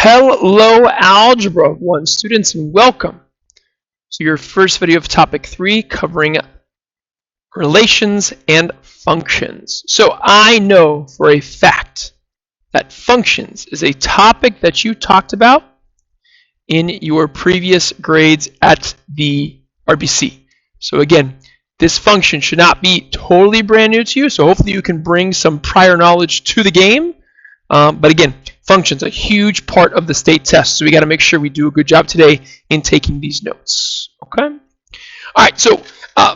Hello, Algebra 1 students, and welcome to your first video of Topic 3 covering relations and functions. So I know for a fact that functions is a topic that you talked about in your previous grades at the RBC. So again, this function should not be totally brand new to you, so hopefully you can bring some prior knowledge to the game. But again, functions are a huge part of the state test, so we got to make sure we do a good job today in taking these notes. Okay? All right, so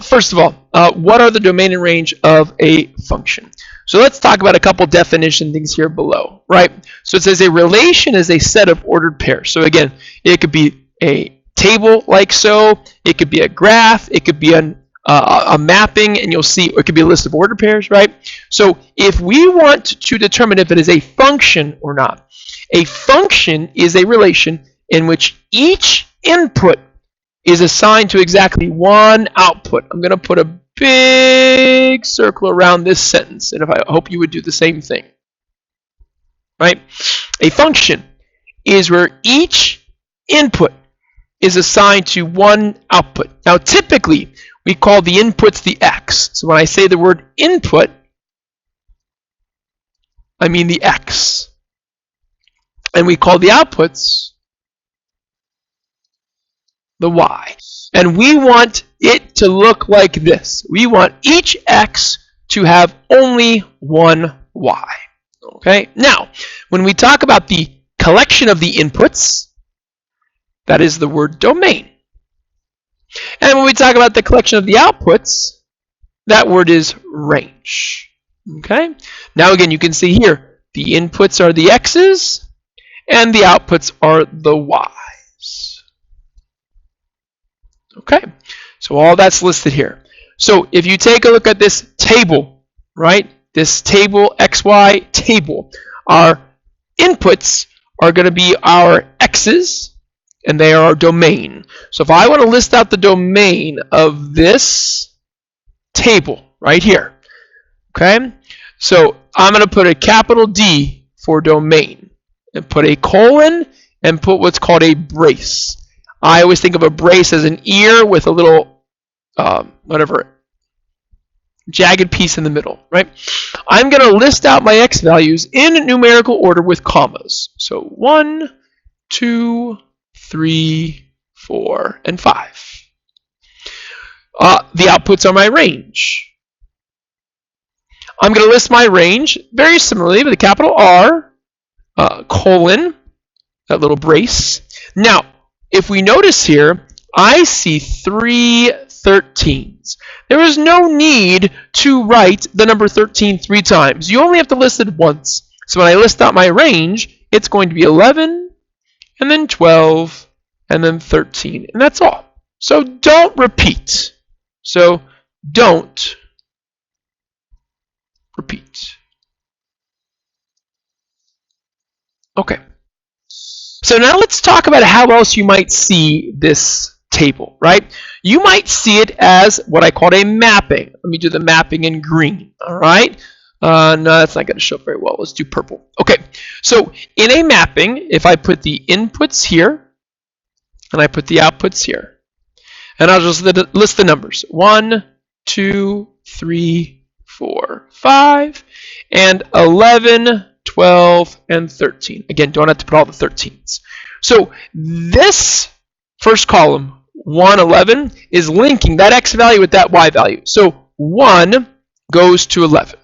first of all, what are the domain and range of a function? So let's talk about a couple definition things here below, right? So it says a relation is a set of ordered pairs. So again, it could be a table like so, it could be a graph, it could be a mapping, and you'll see it could be a list of ordered pairs, right? So if we want to determine if it is a function or not, a function is a relation in which each input is assigned to exactly one output. I'm going to put a big circle around this sentence, and I hope you would do the same thing, right? A function is where each input is assigned to one output. Now, typically, we call the inputs the x. So when I say the word input, I mean the x. And we call the outputs the y. And we want it to look like this. We want each x to have only one y. Okay? Now, when we talk about the collection of the inputs, that is the word domain. And when we talk about the collection of the outputs, that word is range. Okay? Now again, you can see here, the inputs are the x's, and the outputs are the y's. Okay? So all that's listed here. So if you take a look at this table, right? This table, xy table, our inputs are going to be our x's, and they are our domain. So if I want to list out the domain of this table right here, okay? So I'm going to put a capital D for domain and put a colon and put what's called a brace. I always think of a brace as an ear with a little, jagged piece in the middle, right? I'm going to list out my x values in numerical order with commas. So 1, 2, 3, 4, and 5. The outputs are my range. I'm going to list my range very similarly with a capital R, colon, that little brace. Now, if we notice here, I see 3 13s. There is no need to write the number 13 3 times. You only have to list it once. So when I list out my range, it's going to be 11, and then 12, and then 13, and that's all. So don't repeat. So don't repeat. Okay. So now let's talk about how else you might see this table, right? You might see it as what I call a mapping. Let me do the mapping in green, all right? No, that's not going to show up very well. Let's do purple. Okay, so in a mapping, if I put the inputs here, and I put the outputs here, and I'll just list the numbers. 1, 2, 3, 4, 5, and 11, 12, and 13. Again, don't have to put all the 13s. So this first column, 1, 11, is linking that x value with that y value. So 1 goes to 11.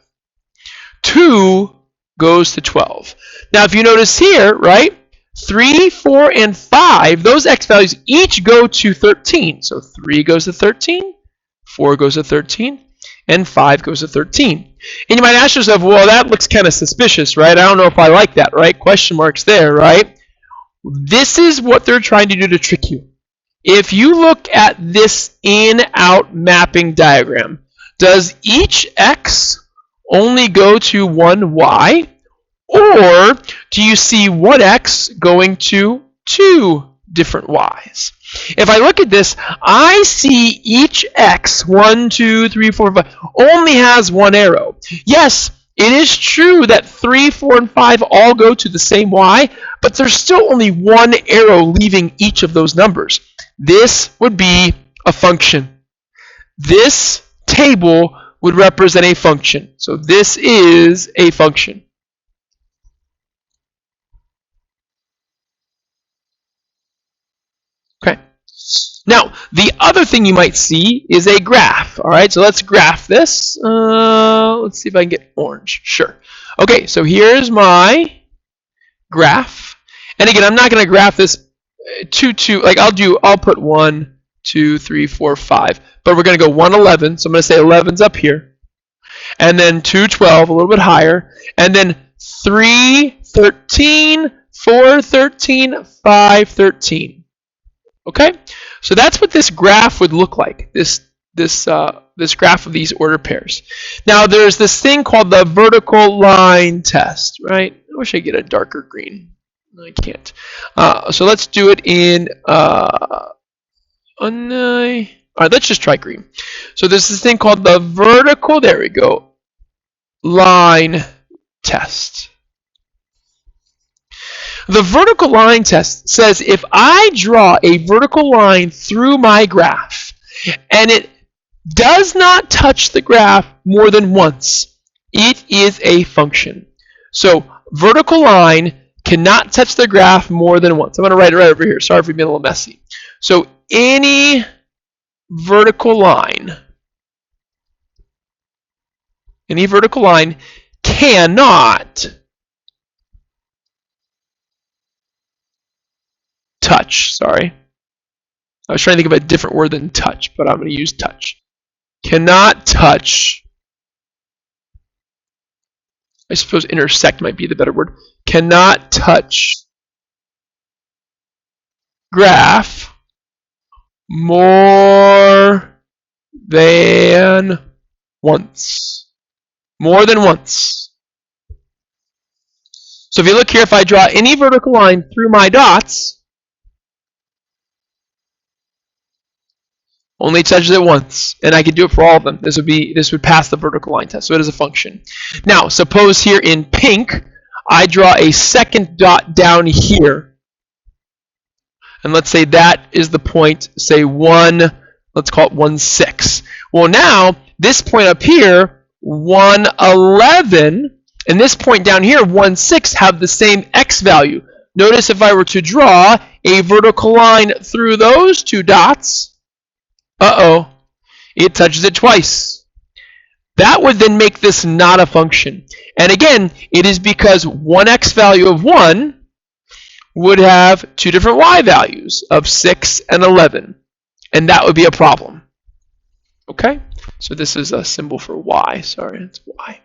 2 goes to 12. Now, if you notice here, right, 3, 4, and 5, those x values each go to 13. So 3 goes to 13, 4 goes to 13, and 5 goes to 13. And you might ask yourself, well, that looks kind of suspicious, right? I don't know if I like that, right? Question marks there, right? This is what they're trying to do to trick you. If you look at this in-out mapping diagram, does each x only go to one y, or do you see one x going to 2 different y's? If I look at this, I see each x, 1, 2, 3, 4, 5, only has one arrow. Yes, It is true that 3, 4, and 5 all go to the same y, but there's still only one arrow leaving each of those numbers. This would be a function. This table would represent a function. So this is a function. Okay. Now, the other thing you might see is a graph. All right, so let's graph this. Let's see if I can get orange. Sure. Okay, so here's my graph. And again, I'm not going to graph this like I'll put 1, 2, 3, 4, 5. But we're going to go 1, 11. So I'm going to say 11's up here. And then 2, 12, a little bit higher. And then 3, 13, 4, 13, 5, 13. Okay, so that's what this graph would look like. This graph of these order pairs. Now there's this thing called the vertical line test, right? I wish I could get a darker green. I can't. So let's do it in. All right, let's just try green. So there's this thing called the vertical. There we go. Line test. The vertical line test says if I draw a vertical line through my graph and it does not touch the graph more than once, it is a function. So vertical line cannot touch the graph more than once. I'm going to write it right over here. Sorry for being a little messy. So any vertical line cannot touch, sorry. I was trying to think of a different word than touch, but I'm going to use touch. Cannot touch. I suppose intersect might be the better word. Cannot touch graph more than once. More than once. So if you look here, if I draw any vertical line through my dots, only touches it once, and I could do it for all of them. This would pass the vertical line test, so it is a function. Now, suppose here in pink, I draw a second dot down here, and let's say that is the point, say 1, let's call it 1, 6. Well, now, this point up here, 1, 11, and this point down here, 1, 6, have the same x value. Notice if I were to draw a vertical line through those two dots, it touches it twice. That would then make this not a function. And again, it is because one x value of 1 would have two different y values of 6 and 11. And that would be a problem. Okay? So this is a symbol for y. Sorry, it's y.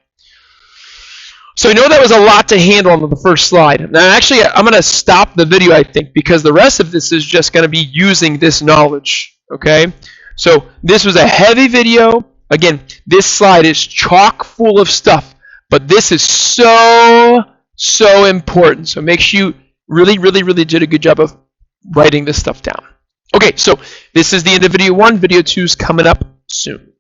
So I know that was a lot to handle on the first slide. Now actually, I'm going to stop the video, I think, because the rest of this is just going to be using this knowledge. Okay? So this was a heavy video. Again, this slide is chock full of stuff, but this is so important. So make sure you really did a good job of writing this stuff down. Okay, so this is the end of video 1. Video 2 is coming up soon.